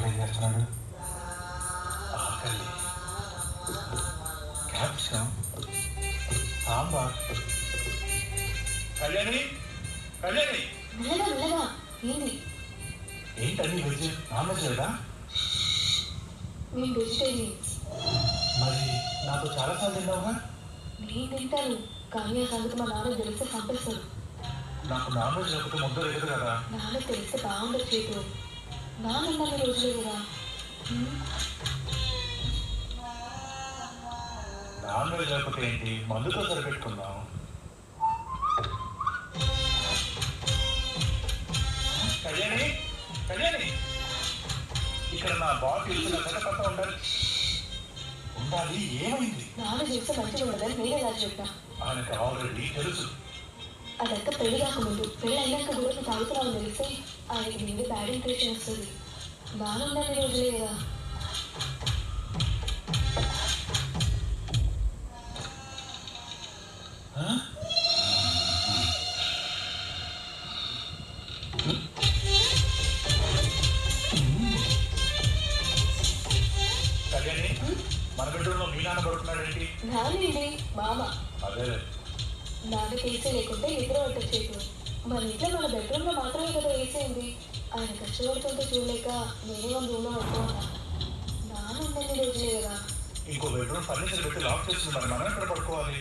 ఏం చేస్తున్నాడు? ఆకలి, క్యాప్సికం, సాంబార్. కళ్యాణి, కళ్యాణి, ఏంటన్నీ వెజ్? నాన్ వెజ్ లేదా? మరి నాతో చాలాసార్లు తిన్నావుగా? నేను తింటాను, కానీ ఆ సంగతి మా నాన్న తెలిస్తే చంపేస్తాడు. నాకు నాన్ వెజ్ లేకపోతే ముద్ద లేదు కదా. నాన్న తెలిస్తే బాగుండదు చేతులు. నాన్న ఉన్న రోజులే కదా. నాన్ వెజ్ లేకపోతే ఏంటి, మందుతో సరిపెట్టుకుందాం. కళ్యాణి, కళ్యాణి, ఇక్కడ నా బాటిల్ పక్క ఉండాలి. ఉండాలి. ఏమైంది? నాన్న చేస్తే మంచిగా ఉండదని నేను ఎలా చెప్పా? ఆయనకు ఆల్రెడీ తెలుసు. అదంతా పెళ్లి కాకముందు, పెళ్ళి అయినాక కూడా తాగుతున్నావు తెలిస్తే ఆయనకి ముందు బ్యాడ్ ఇంప్రెషన్ వస్తుంది. నాన్న ఉన్న రోజులే కదా. కళ్యాణి, మన బిడ్డలో మీ నాన్న పడుతున్నాడేంటి? నాన్నేంటి మామ. అదే నాన్నకి ఏసీ లేకుంటే నిద్ర పట్టొచ్చేది. మన ఇంట్లో మన బెడ్రూమ్లో మాత్రమే కదా ఏసీ ఉంది. ఆయన కష్టపడుతుంటే చూడలేక నేనే మన రూమ్లో పడుకోన్నా. నాన్న ఉన్నన్ని రోజులే కదా. ఇంకో బెడ్రూమ్ ఫర్నిచర్ పెట్టి లాక్ చేస్తుంది. మరి మనం ఎక్కడ పడుకోవాలి?